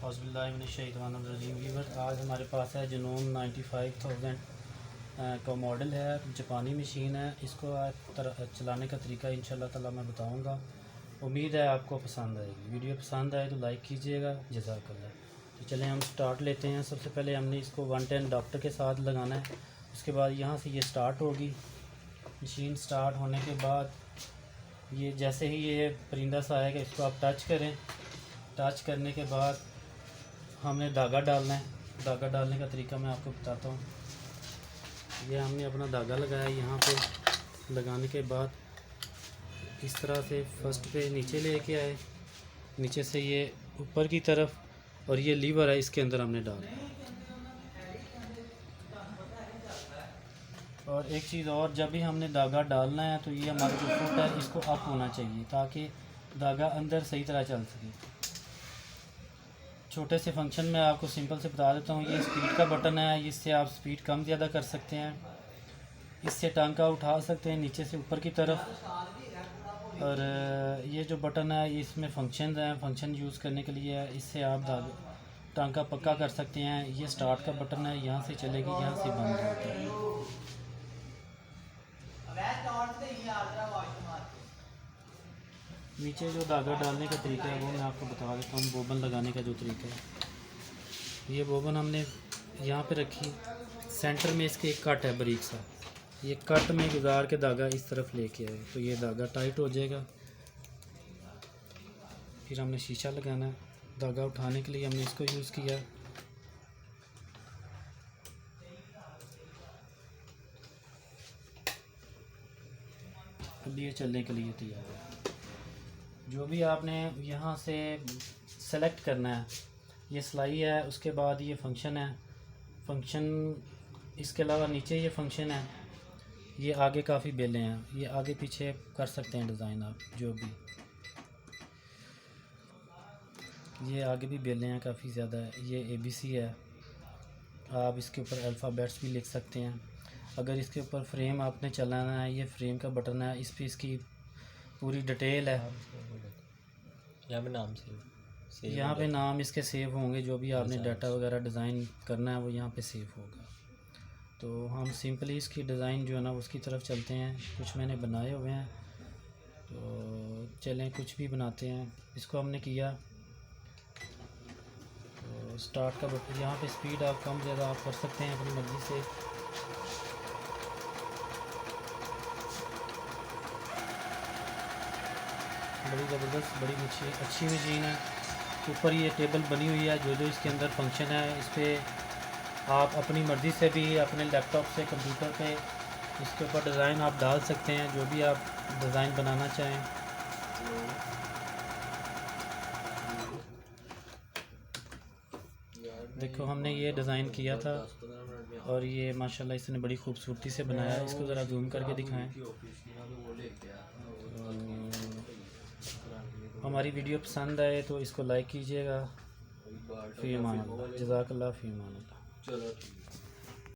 औज़ुबिल्लाहिमिनश्शैतानिर्रजीम। Weaver आज हमारे पास है जुनून 95,000 का मॉडल है, जापानी मशीन है। इसको चलाने का तरीका इंशाल्लाह ताला मैं बताऊंगा। उम्मीद है आपको पसंद आएगी। वीडियो पसंद आए तो लाइक कीजिएगा, जज़ाकल्लाह। तो चलें हम स्टार्ट लेते हैं। सबसे पहले हमने इसको 110 अडाप्टर के साथ लगाना है। उसके बाद यहाँ से ये स्टार्ट होगी। मशीन स्टार्ट होने के बाद ये जैसे ही ये परिंदा सा आएगा, इसको आप टच करें। टच करने के बाद हमने धागा डालना है। धागा डालने का तरीका मैं आपको बताता हूँ। ये हमने अपना धागा लगाया। यहाँ पे लगाने के बाद इस तरह से फर्स्ट पे नीचे लेके आए, नीचे से ये ऊपर की तरफ, और ये लीवर है इसके अंदर हमने डालना है। और एक चीज़ और, जब भी हमने धागा डालना है तो ये हमारा जो फुट है इसको अप होना चाहिए ताकि धागा अंदर सही तरह चल सके। छोटे से फंक्शन में आपको सिंपल से बता देता हूँ। ये स्पीड का बटन है, इससे आप स्पीड कम ज़्यादा कर सकते हैं। इससे टांका उठा सकते हैं नीचे से ऊपर की तरफ। और ये जो बटन है इसमें फंक्शन हैं, फंक्शन यूज़ करने के लिए है। इससे आप टांका पक्का कर सकते हैं। ये स्टार्ट का बटन है, यहाँ से चलेगी, यहाँ से बंद होता है। नीचे जो धागा डालने का तरीका है वो मैं आपको बता देता हूँ। बोबन लगाने का जो तरीका है, ये बोबन हमने यहाँ पे रखी, सेंटर में इसके एक कट है बारीक सा। ये कट में गुजार के धागा इस तरफ लेके आए तो ये धागा टाइट हो जाएगा। फिर हमने शीशा लगाना है। धागा उठाने के लिए हमने इसको यूज़ किया। अब ये चलने के लिए तैयार है। जो भी आपने यहाँ से सेलेक्ट करना है, ये सिलाई है, उसके बाद ये फंक्शन है। फंक्शन इसके अलावा नीचे ये फंक्शन है। ये आगे काफ़ी बेलें हैं, ये आगे पीछे कर सकते हैं डिज़ाइन आप जो भी। ये आगे भी बेलें हैं काफ़ी ज़्यादा है। ये ABC है, आप इसके ऊपर अल्फ़ाबेट्स भी लिख सकते हैं। अगर इसके ऊपर फ्रेम आपने चलाना है, ये फ्रेम का बटन है, इस पर इसकी पूरी डिटेल है। यहाँ पे नाम यहाँ पे नाम इसके सेव होंगे। जो भी आपने डाटा वगैरह डिज़ाइन करना है वो यहाँ पे सेव होगा। तो हम सिंपली इसकी डिज़ाइन जो है ना उसकी तरफ चलते हैं। कुछ मैंने बनाए हुए हैं तो चलें कुछ भी बनाते हैं। इसको हमने किया तो स्टार्ट का बटन, यहाँ पे स्पीड आप कम ज़्यादा आप कर सकते हैं अपनी मर्ज़ी से। बड़ी ज़बरदस्त, बड़ी अच्छी मशीन है। ऊपर ये टेबल बनी हुई है, जो इसके अंदर फंक्शन है इस पर आप अपनी मर्ज़ी से भी अपने लैपटॉप से कंप्यूटर पे इसके ऊपर डिज़ाइन आप डाल सकते हैं, जो भी आप डिज़ाइन बनाना चाहें। देखो हमने ये डिज़ाइन किया था और ये माशाल्लाह इसने बड़ी खूबसूरती से बनाया है। इसको ज़रा जूम करके दिखाएं। हमारी वीडियो पसंद आए तो इसको लाइक कीजिएगा। फ़ी अमान अल्लाह, जज़ाकल्लाह फ़ी अमान अल्लाह।